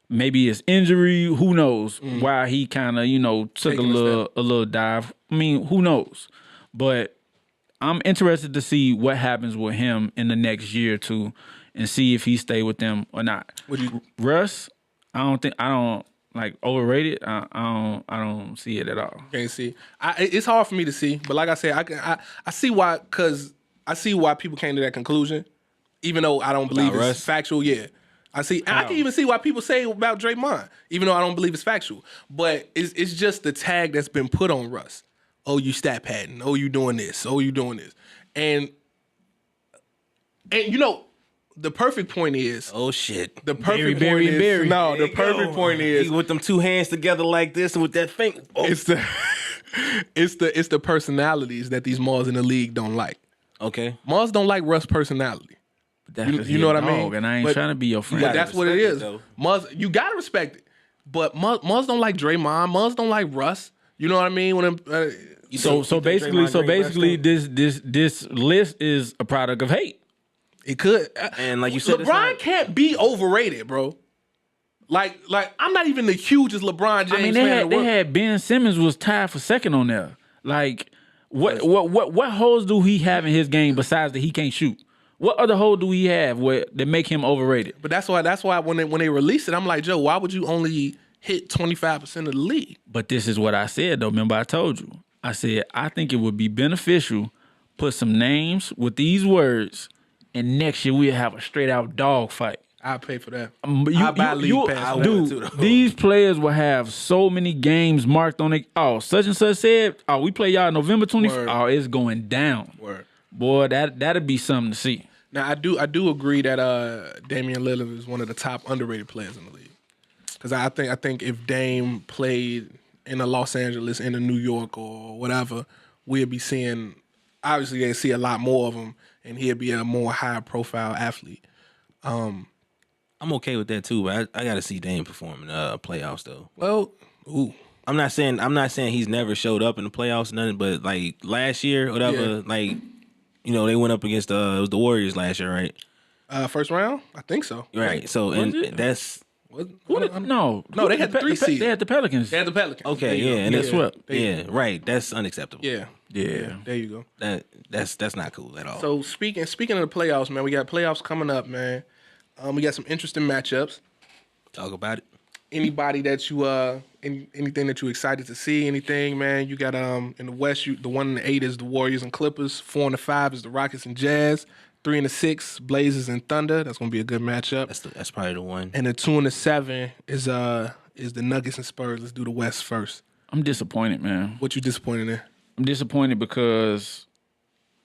S2: Maybe it's injury, who knows, why he kind of, took a little dive. I mean, who knows? But I'm interested to see what happens with him in the next year or two and see if he stay with them or not. Russ, I don't like overrated. I don't see it at all.
S1: Can't see. It's hard for me to see, but like I said, I see why, because I see why people came to that conclusion, even though I don't believe it's factual. Yeah, I see. I can even see why people say about Draymond, even though I don't believe it's factual. But it's just the tag that's been put on Russ. Oh, you stat padding. Oh, you doing this. Oh, you doing this. And the perfect point is.
S3: Oh shit.
S1: The perfect point is. No, the perfect point is
S3: with them two hands together like this and with that finger. Oh.
S1: It's the It's the personalities that these Mars in the league don't like.
S3: Okay.
S1: Mars don't like Russ' personality.
S2: That's
S1: You know what I mean?
S2: And I ain't trying to be your friend.
S1: But that's what it is.
S3: Though.
S1: Mars, you gotta respect it. But Mars don't like Draymond. Mars don't like Russ. You know what I mean?
S2: So basically, this list is a product of hate.
S1: It could.
S3: And like you said,
S1: LeBron can't be overrated, bro. Like I'm not even the hugest LeBron James.
S2: I mean, they had Ben Simmons was tied for second on there. Like, what holes do he have in his game besides that he can't shoot? What other hole do he have that make him overrated?
S1: But that's why when they released it, I'm like, Joe, why would you only hit 25% of the league?
S2: But this is what I said though. Remember, I told you. I said I think it would be beneficial put some names with these words, and next year we'll have a straight out dog fight.
S1: I'll pay for that.
S2: I'll
S1: buy league pass.
S2: Dude, these players will have so many games marked on it. Oh, such and such said, we play y'all November 24th. Oh, it's going down.
S1: Word.
S2: Boy, that'd be something to see.
S1: Now I do agree that Damian Lillard is one of the top underrated players in the league. Because I think if Dame played in Los Angeles, in New York, or whatever, we'd be seeing, obviously they'd see a lot more of him, and he'd be a more high profile athlete.
S3: I'm okay with that too, but I got to see Dame perform in playoffs though.
S1: Well, ooh.
S3: I'm not saying he's never showed up in the playoffs, nothing. But like last year, or whatever, like they went up against it was the Warriors last year, right?
S1: First round, I think so.
S3: Right. So that's.
S2: No,
S1: they had the 3 seed.
S2: They had the Pelicans.
S3: Okay, yeah, and that's
S1: swept.
S3: Right. That's unacceptable.
S1: Yeah. There you go.
S3: That's not cool at all.
S1: So speaking of the playoffs, man, we got playoffs coming up, man. We got some interesting matchups.
S3: Talk about it.
S1: Anybody that you anything that you excited to see? Anything, man? You got in the West, the 1 and the 8 is the Warriors and Clippers. 4 and the 5 is the Rockets and Jazz. 3 and the 6 Blazers and Thunder. That's gonna be a good matchup.
S3: That's probably the one.
S1: And the 2 and the 7 is the Nuggets and Spurs. Let's do the West first.
S2: I'm disappointed, man.
S1: What you disappointed in?
S2: I'm disappointed because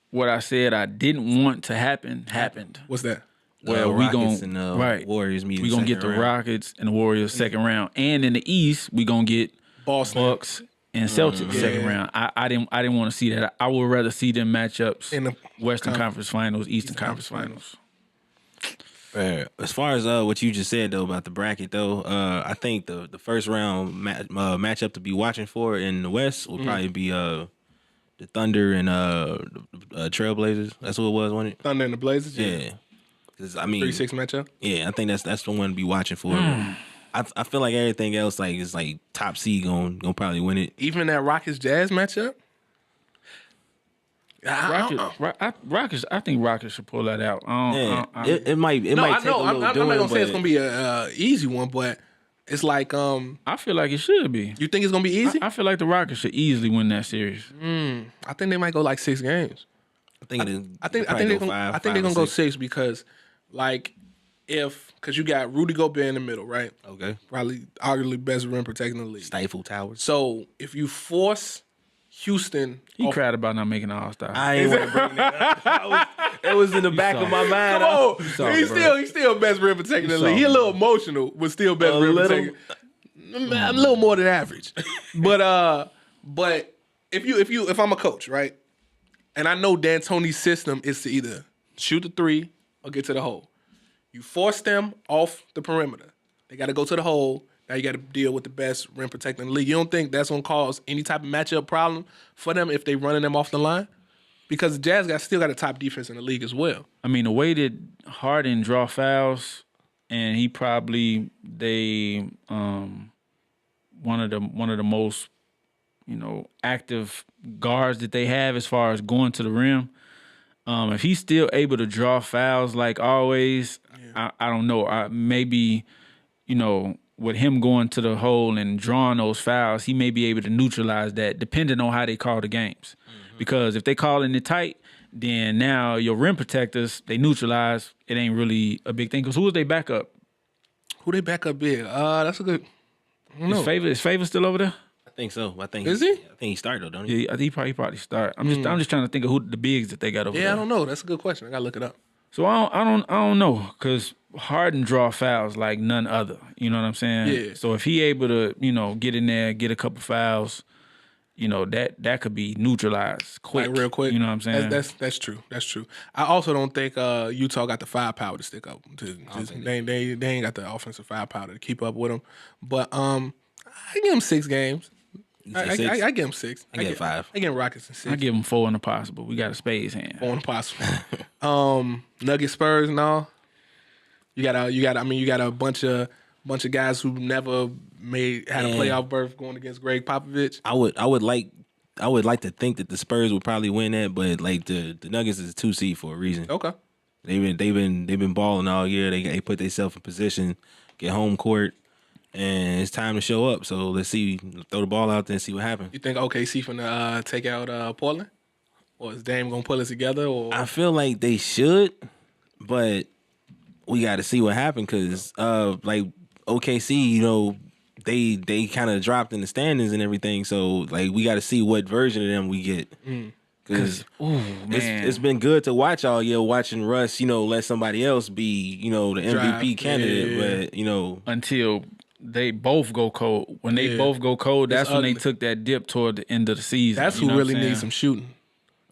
S2: what I said I didn't want to happen happened.
S1: What's that?
S2: Well, we gonna
S3: Warriors meeting.
S2: We gonna get the Rockets and the Warriors second round, and in the East we gonna get
S1: Boston,
S2: Bucks and Celtics second round. I didn't want to see that. I would rather see them matchups
S1: in the
S2: Western Conference Finals, Eastern Conference Finals.
S3: As far as what you just said though about the bracket though, I think the first round matchup to be watching for in the West will probably be the Thunder and Trailblazers. That's what it was, wasn't it?
S1: Thunder and the Blazers.
S3: Yeah. I mean,
S1: 3-6 matchup.
S3: Yeah, I think that's the one to be watching for. I feel like everything else is like top seed gonna probably win it.
S1: Even that Rockets Jazz matchup.
S2: Rockets. I think Rockets should pull that out.
S3: It might. Take a little
S1: I'm not gonna say it's gonna be a easy one, but it's like
S2: I feel like it should be.
S1: You think it's gonna be easy?
S2: I feel like the Rockets should easily win that series.
S1: I think they might go like 6 games.
S3: I think
S1: they're gonna go 6 because, because you got Rudy Gobert in the middle, right?
S3: Okay.
S1: Probably arguably best rim protecting the league.
S3: Stifle Towers.
S1: So if you force Houston,
S2: he cried about not making an All-Star.
S3: I ain't want to bring that up. It was in the back of my mind.
S1: Come on, he's still best rim protecting the league. He a little emotional, but still best rim protecting. A little more than average, but if I'm a coach, right? And I know D'Antoni's system is to either shoot the 3 or get to the hole. You force them off the perimeter. They got to go to the hole. Now you got to deal with the best rim protector in the league. You don't think that's going to cause any type of matchup problem for them if they running them off the line? Because the Jazz still got a top defense in the league as well. I
S2: mean, the way that Harden draw fouls, and he probably one of the most active guards that they have as far as going to the rim. If he's still able to draw fouls like always, I don't know. Maybe, with him going to the hole and drawing those fouls, he may be able to neutralize that depending on how they call the games. Mm-hmm. Because if they calling it tight, then now your rim protectors, they neutralize. It ain't really a big thing. Because who was they backup?
S1: Who they backup big? That's a good... I don't know.
S2: Is Favor still over there?
S3: I think so.
S1: Is he?
S3: I think he started though, don't he?
S2: Yeah, I think he probably start. I'm just trying to think of who the bigs that they got over there.
S1: Yeah, I don't know. That's a good question. I gotta look it up.
S2: So I don't know, because Harden draw fouls like none other. You know what I'm saying?
S1: Yeah.
S2: So if he able to get in there, get a couple fouls, you know, that could be neutralized quick.
S1: Like real quick.
S2: You know what I'm saying?
S1: That's true. That's true. I also don't think Utah got the firepower to stick up. They ain't got the offensive firepower to keep up with them. But I give them 6 games. I give them 6.
S3: I give 5.
S1: I give them Rockets in 6.
S2: I give them 4 in the possible. We got a Spades hand.
S1: 4 in the possible. Nuggets, Spurs, and all. You got a bunch of guys who never had a playoff berth going against Greg Popovich.
S3: I would like to think that the Spurs would probably win that, but like the Nuggets is a 2 seed for a reason.
S1: Okay.
S3: They've been balling all year. They put themselves in position, get home court, and it's time to show up. So let's see, throw the ball out there and see what happens.
S1: You think OKC finna take out Portland, or is Dame gonna pull it together? Or
S3: I feel like they should, but we got to see what happens because like OKC, you know, they kind of dropped in the standings and everything. So like we got to see what version of them we get. Because it's been good to watch all year, watching Russ, you know, let somebody else be, you know, the MVP candidate. But, you know.
S2: Until they both go cold. When they both go cold, that's when they took that dip toward the end of the season.
S1: That's who really needs some shooting.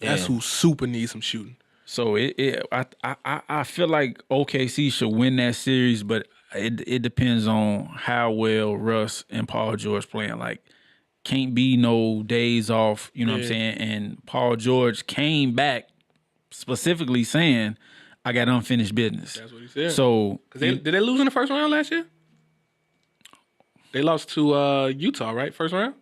S1: That's who super needs some shooting.
S2: So I feel like OKC should win that series, but it depends on how well Russ and Paul George playing. Like, can't be no days off, you know what I'm saying? And Paul George came back specifically saying, I got unfinished business.
S1: That's what he said.
S2: So
S1: did they lose in the first round last year? They lost to Utah, right? First round?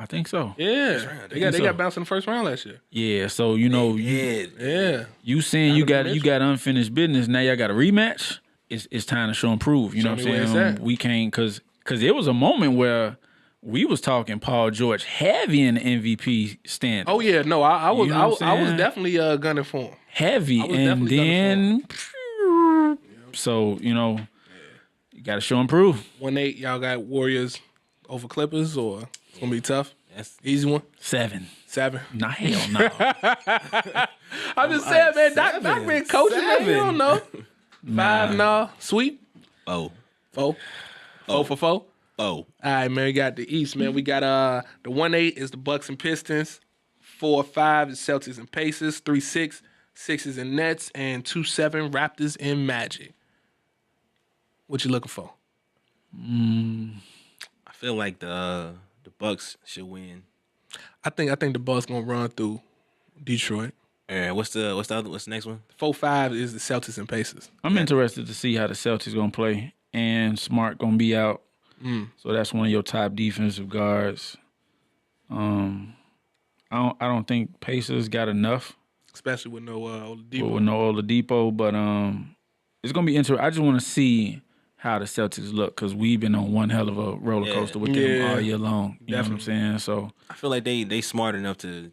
S2: I think so.
S1: Yeah. They got bounced in the first round last year.
S2: Yeah, so you know you saying you got unfinished business, now y'all got a rematch? It's time to show and prove. You know what I'm saying? We can't cause there was a moment where we was talking Paul George heavy in the MVP standing.
S1: Oh yeah, no, I was definitely gunning for him.
S2: Heavy, and then so you know, you got to show and prove.
S1: 1-8, y'all got Warriors over Clippers, or it's gonna be tough. That's easy one.
S2: 7.
S1: Nah,
S2: hell no.
S1: I'm just saying, man. Doc been coaching, man. You don't know. 5, no. Sweep.
S3: 4.
S1: 4 for 4.
S3: All
S1: right, man. We got the East, man. We got the 1-8 is the Bucks and Pistons. 4-5 is Celtics and Pacers. 3-6 Sixers and Nets, and 2-7 Raptors and Magic. What you looking for?
S3: I feel like the Bucks should win.
S1: I think the Bucks gonna run through Detroit.
S3: What's the next one?
S1: 4-5 is the Celtics and Pacers.
S2: I'm interested to see how the Celtics gonna play, and Smart gonna be out. So that's one of your top defensive guards. I don't think Pacers got enough,
S1: especially with no Oladipo.
S2: With no Oladipo, but it's gonna be interesting. I just want to see how the Celtics look because we've been on one hell of a roller coaster with them all year long. You know what I'm saying? So
S3: I feel like they smart enough to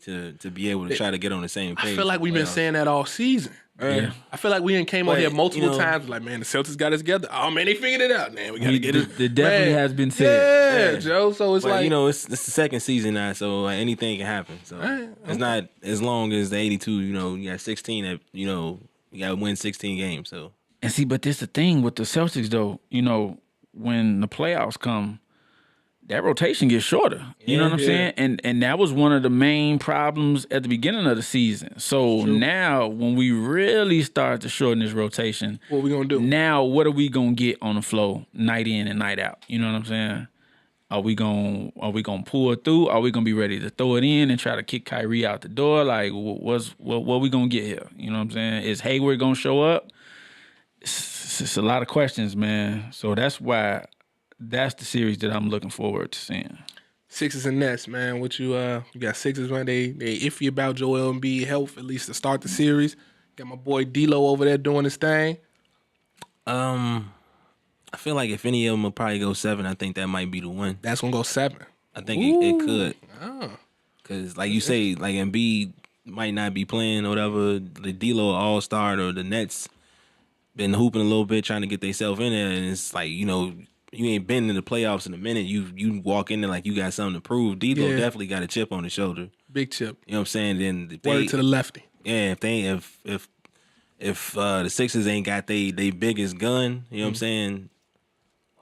S3: be able to try to get on the same page.
S1: I feel like we've been saying that all season.
S2: Yeah.
S1: I feel like we came on here multiple times like, man, the Celtics got us together. Oh, man, they figured it out, man. We got to get it.
S2: It definitely has been said.
S1: Yeah, Joe. So it's like,
S3: you know, it's the second season now, so like, anything can happen. So it's not as long as the 82, you know, you got 16 that, you know, you got to win 16 games. So.
S2: And see, but this the thing with the Celtics, though, you know, when the playoffs come, that rotation gets shorter. You know what I'm saying? And that was one of the main problems at the beginning of the season. So now when we really start to shorten this rotation,
S1: what we gonna do?
S2: Now what are we gonna get on the floor night in and night out? You know what I'm saying? Are we gonna pull it through? Are we gonna be ready to throw it in and try to kick Kyrie out the door? Like what we gonna get here? You know what I'm saying? Is Hayward gonna show up? It's a lot of questions, man. So that's why that's the series that I'm looking forward to seeing.
S1: Sixers and Nets, man. What you got Sixers, man. They iffy about Joel Embiid health, at least to start the series. Got my boy D-Lo over there doing his thing.
S3: I feel like if any of them will probably go 7, I think that might be the one.
S1: That's gonna go 7.
S3: I think it could. Because like you say, like Embiid might not be playing or whatever. The D-Lo all-star or the Nets been hooping a little bit, trying to get themselves in there, and it's like, you know, you ain't been in the playoffs in a minute. You walk in there like you got something to prove. D-Lo definitely got a chip on his shoulder.
S1: Big chip.
S3: You know what I'm saying? Then
S1: word to the lefty.
S3: Yeah, if the Sixers ain't got they biggest gun, you know what I'm saying?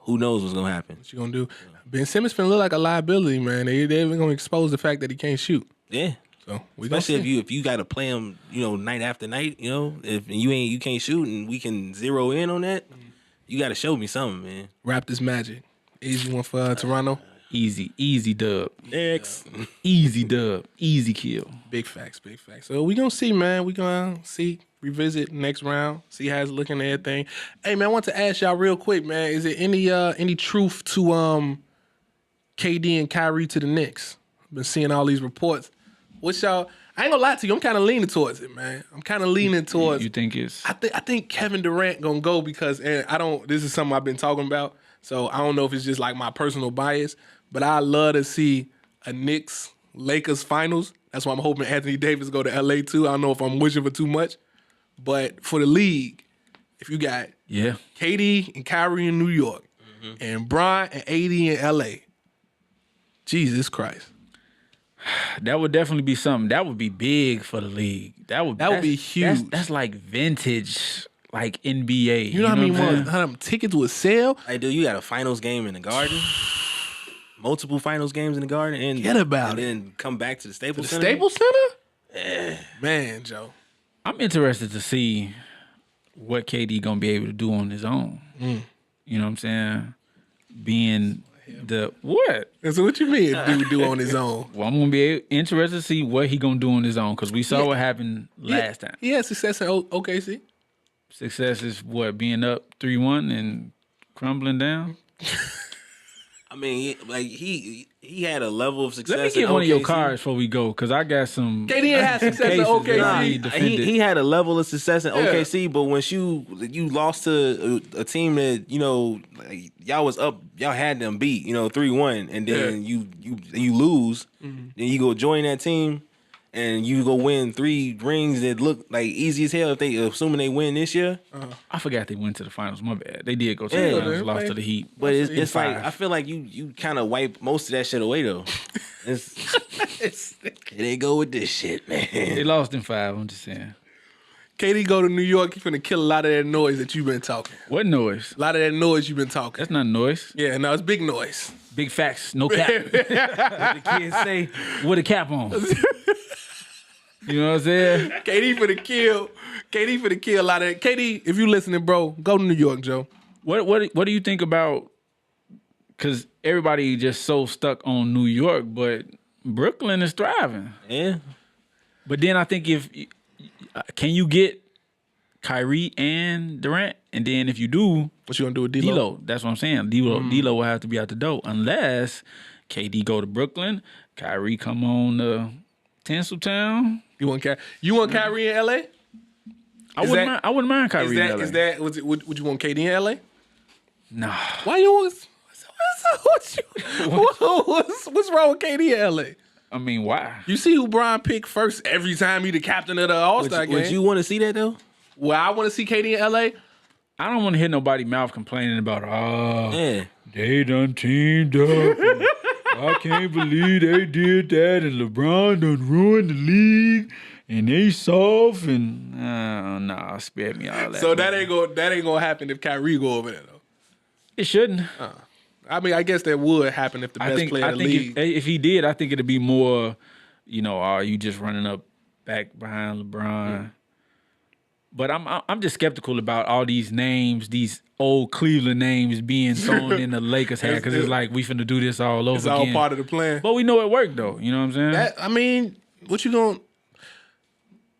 S3: who knows what's gonna happen?
S1: What you gonna do? Ben Simmons finna look like a liability, man. They're even gonna expose the fact that he can't shoot.
S3: Yeah.
S1: So
S3: especially if you got to play him, night after night. If you can't shoot and we can zero in on that, you got to show me something, man.
S1: Raptors Magic, easy one for Toronto.
S2: Easy dub.
S3: Next,
S2: easy dub, easy kill.
S1: Big facts. So we gonna see, man. We gonna see, revisit next round, see how it's looking and everything. Hey, man, I want to ask y'all real quick, man. Is there any truth to KD and Kyrie to the Knicks? I've been seeing all these reports. What's y'all? I ain't gonna lie to you. I'm kind of leaning towards it, man. I'm kind of leaning towards.
S2: You think it's?
S1: I think Kevin Durant gonna go because, and I don't. This is something I've been talking about, so I don't know if it's just like my personal bias, but I love to see a Knicks Lakers finals. That's why I'm hoping Anthony Davis go to LA too. I don't know if I'm wishing for too much, but for the league, if you got KD and Kyrie in New York, and Bron and AD in LA, Jesus Christ.
S2: That would definitely be something. That would be big for the league. That would
S1: be huge.
S2: That's like vintage, like NBA.
S1: You know how many tickets would sell?
S3: Hey, dude, you got a finals game in the Garden, multiple finals games in the Garden, and then come back to the Staples Center.
S1: Staples Center?
S3: Yeah,
S1: man, Joe.
S2: I'm interested to see what KD gonna be able to do on his own. You know what I'm saying? Being the what?
S1: And so what you mean dude do on his own?
S2: Well, I'm gonna be interested to see what he gonna do on his own because we saw what happened last time.
S1: He had success in OKC.
S2: Success is what, being up 3-1 and crumbling down.
S3: I mean, like he had a level of success.
S2: Let me get one of your cards before we go, because I got some.
S1: KD had success in OKC.
S3: He had a level of success in OKC, but when you lost to a team that y'all was up, y'all had them beat 3-1, and then you lose, then you go join that team, and you go win 3 rings that look like easy as hell if they assuming they win this year.
S2: I forgot they went to the finals. My bad. They did go to the finals, lost to the Heat.
S3: But it's like I feel like you kind of wipe most of that shit away though. They go with this shit, man.
S2: They lost in 5. I'm just saying.
S1: KD go to New York, he's finna kill a lot of that noise that you've been talking.
S2: What noise?
S1: A lot of that noise you've been talking.
S2: That's not noise.
S1: Yeah, no, it's big noise.
S2: Big facts, no cap. What the kids say with a cap on. You know what I'm saying?
S1: KD finna kill a lot of that. KD, if you listening, bro, go to New York, Joe.
S2: What do you think about, because everybody just so stuck on New York, but Brooklyn is thriving.
S3: Yeah.
S2: But then I think can you get Kyrie and Durant? And then if you do,
S1: what you gonna do with D'Lo?
S2: That's what I'm saying. D'Lo will have to be out the door unless KD go to Brooklyn, Kyrie come on to Tinseltown.
S1: You want Kyrie in LA?
S2: I wouldn't mind Kyrie in LA.
S1: Would you want KD in LA?
S2: Nah.
S1: Why you want? What's wrong with KD in LA?
S2: I mean, why?
S1: You see who Bron picked first every time he the captain of the All-Star game.
S3: Would you want to see that though?
S1: Well, I want to see KD in LA.
S2: I don't want to hear nobody mouth complaining about,
S3: they
S2: done teamed up. I can't believe they did that, and LeBron done ruined the league, and they soft, and nah, spare me all that.
S1: So that ain't gonna happen if Kyrie go over there though.
S2: It shouldn't.
S1: I mean, I guess that would happen if the best player of the league.
S2: If he did, I think it'd be more, are you just running up back behind LeBron? Yeah. But I'm just skeptical about all these names, these old Cleveland names being thrown in the Lakers' hat, because it's like we finna do this all over again.
S1: It's all part of the plan.
S2: But we know it worked though. You know what I'm saying?
S1: I mean, what you gonna?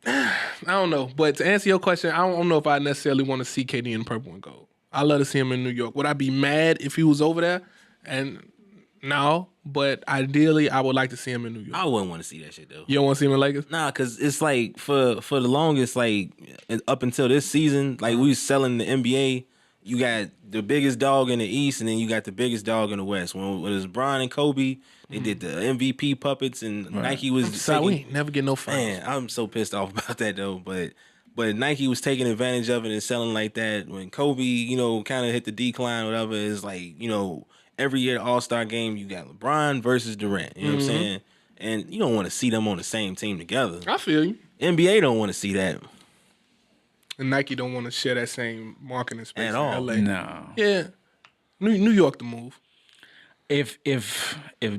S1: I don't know. But to answer your question, I don't know if I necessarily want to see KD in purple and gold. I love to see him in New York. Would I be mad if he was over there? And no, but ideally, I would like to see him in New York.
S3: I wouldn't want to see that shit though.
S1: You don't want to see him in Lakers?
S3: Nah, because it's like for the longest, like up until this season, like we was selling the NBA. You got the biggest dog in the East, and then you got the biggest dog in the West. When it was Bron and Kobe, they did the MVP puppets, and Nike was
S1: we ain't never get no fun.
S3: Man, I'm so pissed off about that though. But Nike was taking advantage of it and selling like that. When Kobe, kind of hit the decline, whatever, it's like, every year All-Star game, you got LeBron versus Durant. You know what I'm saying? And you don't want to see them on the same team together.
S1: I feel you.
S3: NBA don't want to see that.
S1: And Nike don't want to share that same marketing space
S3: at all.
S1: in LA.
S2: No.
S1: Yeah. New York the move.
S2: If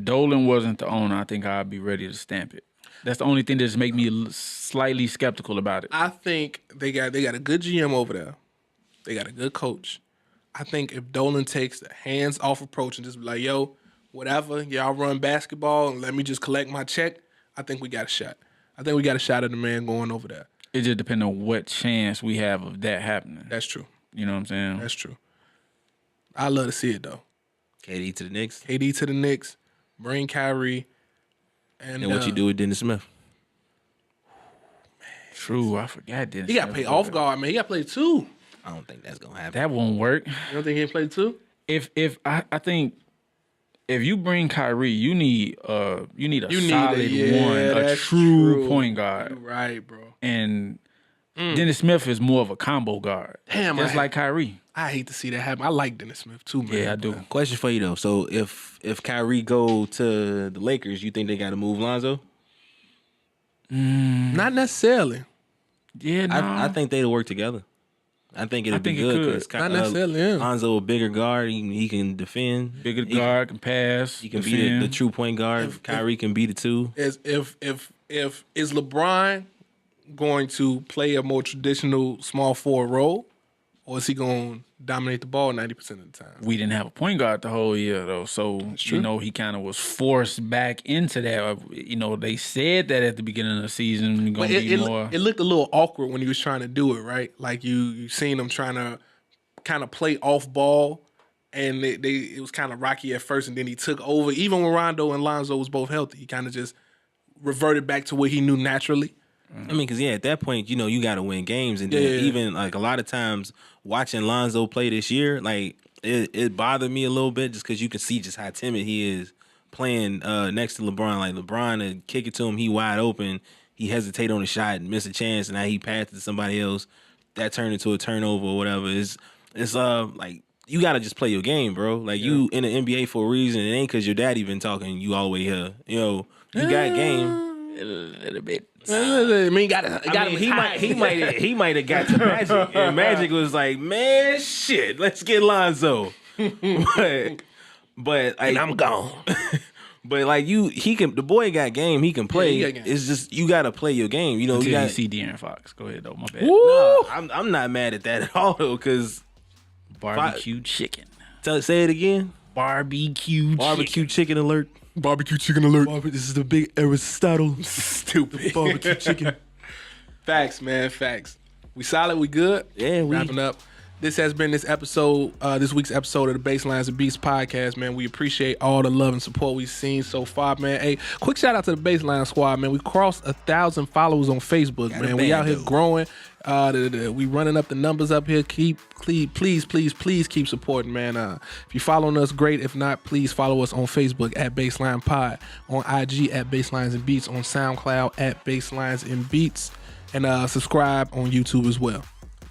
S2: Dolan wasn't the owner, I think I'd be ready to stamp it. That's the only thing that's make me slightly skeptical about it.
S1: I think they got a good GM over there. They got a good coach. I think if Dolan takes the hands-off approach and just be like, yo, whatever, y'all run basketball and let me just collect my check, I think we got a shot. I think we got a shot at the man going over there.
S2: It just depends on what chance we have of that happening.
S1: That's true.
S2: You know what I'm saying?
S1: That's true. I love to see it, though.
S3: KD to the Knicks.
S1: KD to the Knicks. Bring Kyrie. And
S3: what you do with Dennis Smith?
S2: True, I forgot Dennis.
S1: He got to play off guard, man. He got to play 2.
S3: I don't think that's gonna happen.
S2: That won't work.
S1: You don't think he can play 2?
S2: If I think if you bring Kyrie, you need a solid one, a true point guard.
S1: You're right, bro.
S2: And Dennis Smith is more of a combo guard.
S1: Damn,
S2: just like Kyrie.
S1: I hate to see that happen. I like Dennis Smith too, man.
S2: Yeah, I do.
S3: Question for you though. So if Kyrie go to the Lakers, you think they got to move Lonzo?
S1: Not necessarily.
S2: Yeah, no.
S3: I think they'll work together. I think it'll be good because
S1: not necessarily. Yeah.
S3: Lonzo a bigger guard. He can defend.
S2: Bigger guard, can pass.
S3: He can be the true point guard. Kyrie can be the 2.
S1: Is LeBron going to play a more traditional small forward role, or is he going to dominate the ball 90% of the time?
S2: We didn't have a point guard the whole year, though. So, he kind of was forced back into that. They said that at the beginning of the season.
S1: It looked a little awkward when he was trying to do it, right? Like you seen him trying to kind of play off ball, and it was kind of rocky at first, and then he took over. Even when Rondo and Lonzo was both healthy, he kind of just reverted back to what he knew naturally.
S3: I mean, because, at that point, you got to win games. And then even, like, a lot of times watching Lonzo play this year, like, it bothered me a little bit just because you can see just how timid he is playing next to LeBron. Like, LeBron would kick it to him, he wide open, he hesitate on the shot and miss a chance, and now he passed it to somebody else. That turned into a turnover or whatever. It's like, you got to just play your game, bro. Like, you in the NBA for a reason. It ain't because your daddy been talking you all the way here. You got game.
S2: A little bit.
S1: I mean,
S3: he might have got to Magic, and Magic was like, man, shit, let's get Lonzo. but like,
S1: and I'm gone.
S3: But like the boy got game, he can play.
S1: Yeah,
S3: it's just you got to play your game. You
S2: see De'Aaron Fox. Go ahead though, my bad.
S3: No, I'm not mad at that at all though, because
S2: barbecue chicken.
S3: Say it again.
S2: Barbecue
S3: chicken alert.
S1: Barbecue chicken alert.
S3: This is the big Aristotle.
S1: Stupid.
S3: Barbecue chicken.
S1: Facts, man. Facts. We solid. We good.
S3: Yeah, we
S1: wrapping up. This has been this week's episode of the Baselines and Beats podcast, man. We appreciate all the love and support we've seen so far, man. Hey, quick shout out to the Baseline Squad, man. We crossed 1,000 followers on Facebook, man. We out here growing. We running up the numbers up here. Please keep supporting, man. If you're following us, great. If not, please follow us on Facebook at Baseline Pod, on IG at Baselines and Beats, on SoundCloud at Baselines and Beats, and subscribe on YouTube as well.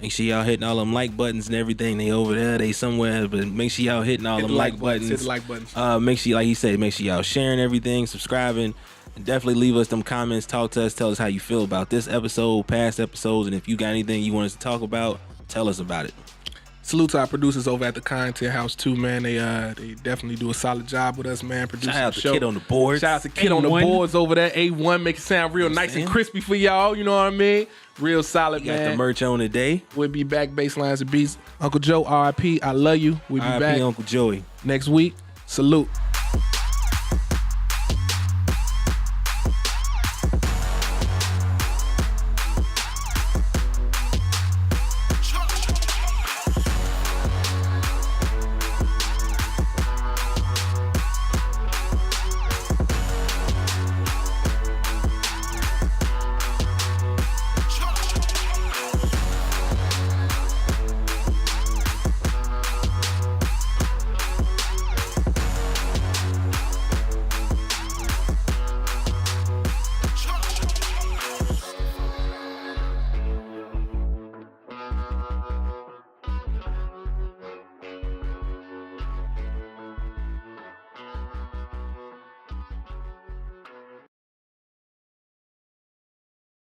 S3: Make sure y'all hitting all them like buttons and everything. They over there, they somewhere, but make sure y'all hitting all them like buttons.
S1: Hit the like buttons.
S3: Make sure, like he said, make sure y'all sharing everything, subscribing, and definitely leave us them comments. Talk to us. Tell us how you feel about this episode, past episodes, and if you got anything you want us to talk about, tell us about it.
S1: Salute to our producers over at the Content House too, man. They definitely do a solid job with us, man. Producing
S3: Shout out
S1: the
S3: to
S1: show.
S3: Kid on the boards.
S1: Shout out to Kid on the boards over there. A1 make it sound real nice and crispy for y'all. You know what I mean? Real solid, man.
S3: Got the merch on today.
S1: We'll be back. Baselines and Beats. Uncle Joe, R.I.P. I love you. We'll be back.
S3: Uncle Joey.
S1: Next week. Salute.